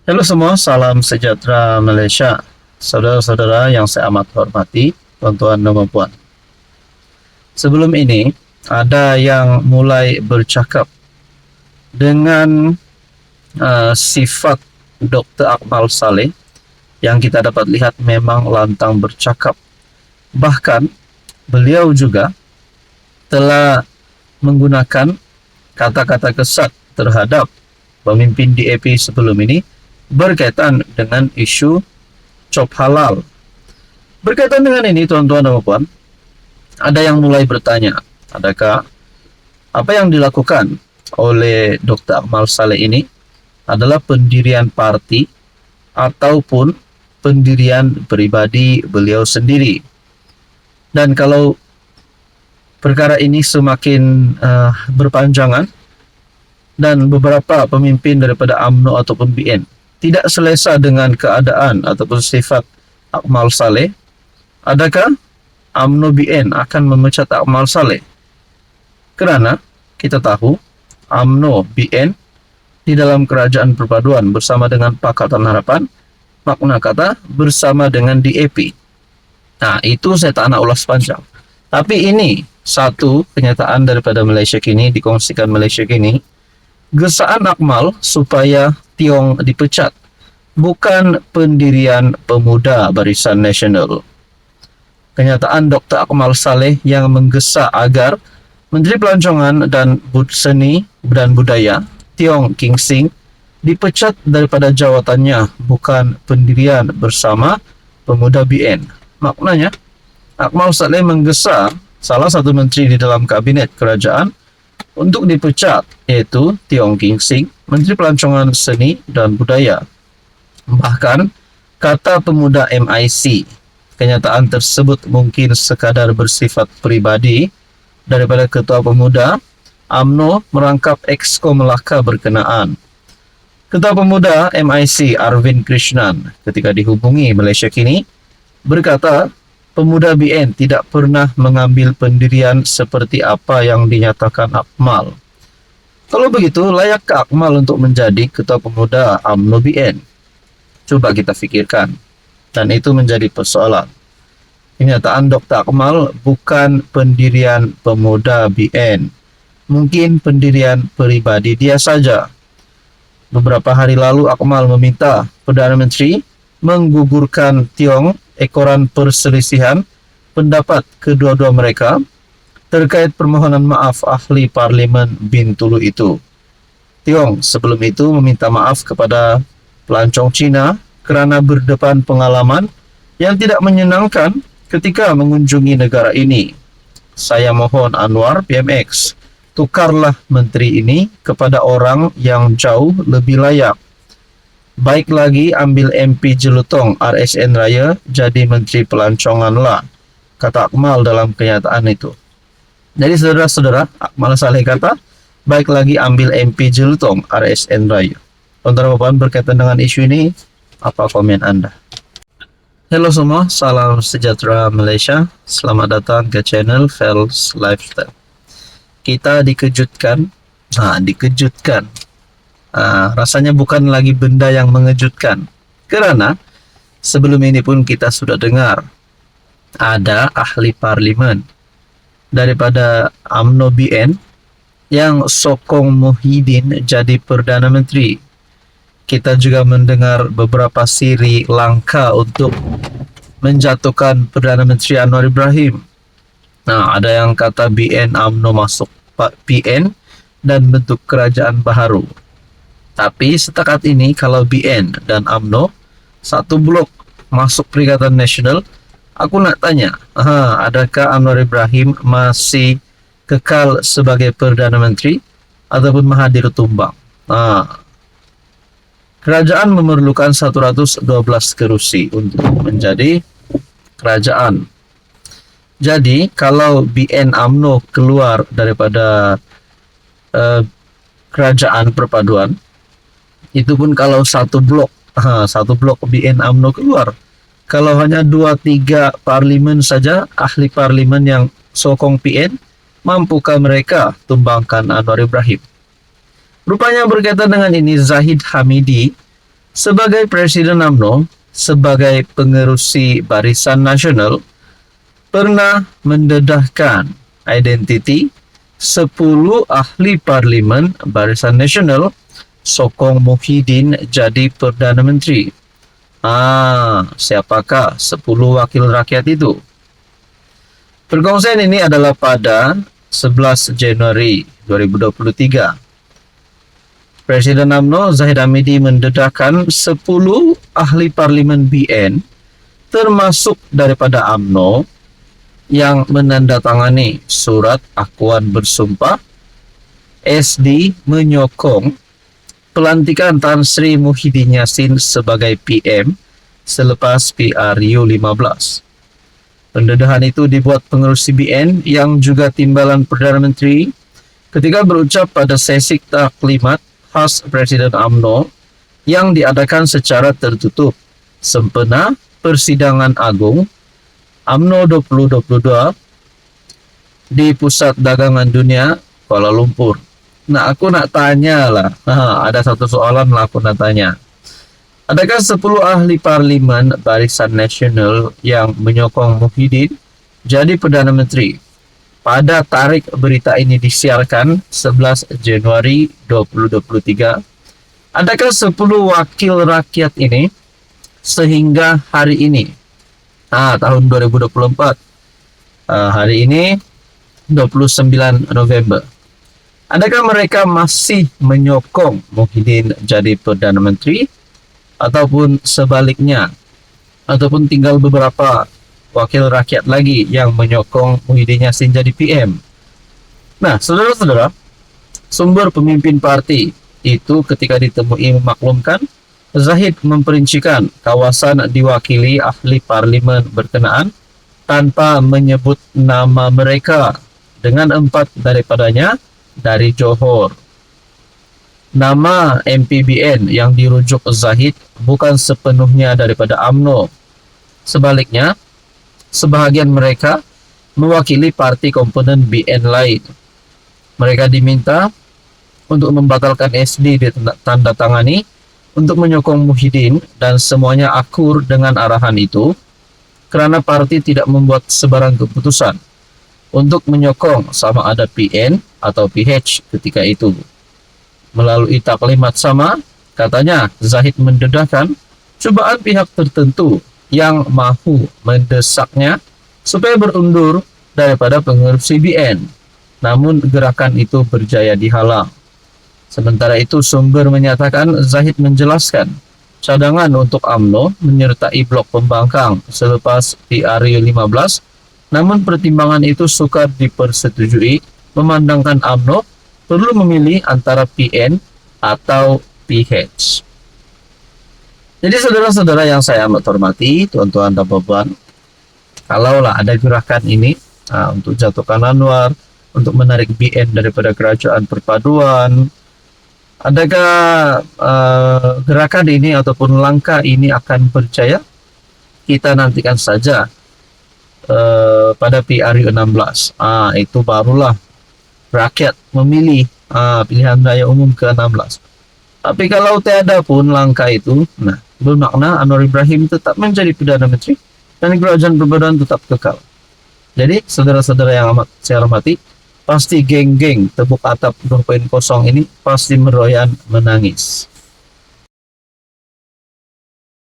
Halo semua, salam sejahtera Malaysia. Saudara-saudara yang saya amat hormati, tuan-tuan dan puan. Sebelum ini, ada yang mulai bercakap dengan sifat Dr. Akmal Saleh yang kita dapat lihat memang lantang bercakap. Bahkan, beliau juga telah menggunakan kata-kata kesat terhadap pemimpin DAP sebelum ini berkaitan dengan isu cop halal. Berkaitan dengan ini, tuan-tuan dan puan, ada yang mulai bertanya, adakah apa yang dilakukan oleh Dr. Akmal Saleh ini adalah pendirian parti ataupun pendirian pribadi beliau sendiri? Dan kalau perkara ini semakin berpanjangan dan beberapa pemimpin daripada UMNO ataupun BN tidak selesa dengan keadaan ataupun sifat Akmal Saleh, adakah UMNO BN akan memecat Akmal Saleh? Kerana kita tahu UMNO BN di dalam kerajaan perpaduan bersama dengan Pakatan Harapan, makna kata bersama dengan DAP. Nah, itu saya tak nak ulas panjang. Tapi ini satu kenyataan daripada Malaysia kini, dikongsikan Malaysia kini. Gesaan Akmal supaya Tiong dipecat, bukan pendirian Pemuda Barisan Nasional. Kenyataan Dr. Akmal Saleh yang menggesa agar Menteri Pelancongan dan Seni dan Budaya Tiong King Sing dipecat daripada jawatannya, bukan pendirian bersama Pemuda BN. Maknanya, Akmal Saleh menggesa salah satu menteri di dalam kabinet kerajaan untuk dipecat, yaitu Tiong King Sing, Menteri Pelancongan Seni dan Budaya. Bahkan, kata pemuda MIC, kenyataan tersebut mungkin sekadar bersifat pribadi daripada Ketua Pemuda UMNO merangkap Exco Melaka berkenaan. Ketua Pemuda MIC Arvind Krishnan ketika dihubungi Malaysia kini berkata, Pemuda BN tidak pernah mengambil pendirian seperti apa yang dinyatakan Akmal. Kalau begitu, layakkah Akmal untuk menjadi Ketua Pemuda UMNO BN? Coba kita fikirkan. Dan itu menjadi persoalan. Kenyataan Dr. Akmal bukan pendirian Pemuda BN. Mungkin pendirian pribadi dia saja. Beberapa hari lalu Akmal meminta Perdana Menteri menggugurkan Tiong ekoran perselisihan pendapat kedua-dua mereka terkait permohonan maaf ahli Parlimen Bintulu itu. Tiong sebelum itu meminta maaf kepada pelancong Cina kerana berdepan pengalaman yang tidak menyenangkan ketika mengunjungi negara ini. Saya mohon Anwar PMX, tukarlah menteri ini kepada orang yang jauh lebih layak. Baik lagi ambil MP Jelutong RSN Raya jadi Menteri Pelancongan lah, kata Akmal dalam kenyataan itu. Jadi saudara-saudara, Akmal Saleh kata, baik lagi ambil MP Jelutong RSN Raya. Tuan-tuan berkaitan dengan isu ini, apa komen anda? Halo semua, salam sejahtera Malaysia. Selamat datang ke channel Fels Lifestyle. Kita dikejutkan. Rasanya bukan lagi benda yang mengejutkan, kerana sebelum ini pun kita sudah dengar ada ahli parlimen daripada UMNO BN yang sokong Muhyiddin jadi Perdana Menteri. Kita juga mendengar beberapa siri langkah untuk menjatuhkan Perdana Menteri Anwar Ibrahim. Nah, ada yang kata BN UMNO masuk PN dan bentuk kerajaan baharu. Tapi setakat ini kalau BN dan UMNO satu blok masuk Perikatan Nasional, aku nak tanya, adakah Anwar Ibrahim masih kekal sebagai Perdana Menteri ataupun Mahathir tumbang? Kerajaan memerlukan 112 kerusi untuk menjadi kerajaan. Jadi kalau BN UMNO keluar daripada kerajaan perpaduan, itu pun kalau satu blok BN UMNO keluar. Kalau hanya 2-3 parlimen saja, ahli parlimen yang sokong PN, mampukah mereka tumbangkan Anwar Ibrahim? Rupanya berkaitan dengan ini, Zahid Hamidi Sebagai Presiden UMNO, sebagai pengerusi Barisan Nasional, pernah mendedahkan identiti 10 ahli parlimen Barisan Nasional sokong Muhyiddin jadi Perdana Menteri. Siapakah 10 wakil rakyat itu? Perkongsian ini adalah pada 11 Januari 2023. Presiden UMNO Zahid Hamidi mendedahkan 10 ahli parlimen BN termasuk daripada UMNO yang menandatangani surat akuan bersumpah SD menyokong pelantikan Tan Sri Muhyiddin Yassin sebagai PM selepas PRU 15. Pendedahan itu dibuat pengerusi BN yang juga timbalan Perdana Menteri ketika berucap pada sesi taklimat khas Presiden UMNO yang diadakan secara tertutup sempena Persidangan Agung UMNO 2022 di Pusat Dagangan Dunia Kuala Lumpur. Nah, aku nak tanya lah. Ada satu soalan lah aku nak tanya. Adakah 10 ahli parlimen Barisan Nasional yang menyokong Muhyiddin jadi Perdana Menteri? Pada tarik berita ini disiarkan 11 Januari 2023, adakah 10 wakil rakyat ini sehingga hari ini, tahun 2024, hari ini 29 November, adakah mereka masih menyokong Muhyiddin jadi Perdana Menteri ataupun sebaliknya, ataupun tinggal beberapa wakil rakyat lagi yang menyokong Muhyiddin Yassin jadi PM? Nah, saudara-saudara, sumber pemimpin parti itu ketika ditemui memaklumkan Zahid memperincikan kawasan diwakili ahli parlimen berkenaan tanpa menyebut nama mereka, dengan 4 daripadanya dari Johor. Nama MPBN yang dirujuk Zahid bukan sepenuhnya daripada UMNO. Sebaliknya, sebahagian mereka mewakili parti komponen BN lain. Mereka diminta untuk membatalkan SD ditandatangani untuk menyokong Muhyiddin dan semuanya akur dengan arahan itu kerana parti tidak membuat sebarang keputusan untuk menyokong sama ada PN atau PH ketika itu. Melalui taklimat sama, katanya Zahid mendedahkan cubaan pihak tertentu yang mahu mendesaknya supaya berundur daripada pengerusi BN. Namun gerakan itu berjaya dihalang. Sementara itu sumber menyatakan Zahid menjelaskan cadangan untuk UMNO menyertai blok pembangkang selepas PRU 15, namun pertimbangan itu sukar dipersetujui memandangkan UMNO perlu memilih antara PN atau PH. Jadi saudara-saudara yang saya amat hormati, tuan-tuan dan puan-puan, kalaulah ada gerakan ini untuk jatuhkan Anwar, untuk menarik BN daripada kerajaan perpaduan, adakah gerakan ini ataupun langkah ini akan berjaya? Kita nantikan saja pada PRU 16. Itu barulah rakyat memilih pilihan raya umum ke-16. Tapi kalau tiada pun langkah itu, bermakna Anwar Ibrahim tetap menjadi Perdana Menteri dan kerajaan perpaduan tetap kekal. Jadi saudara-saudara yang amat saya hormati, pasti geng-geng tepuk atap 2.0 ini pasti meroyan menangis.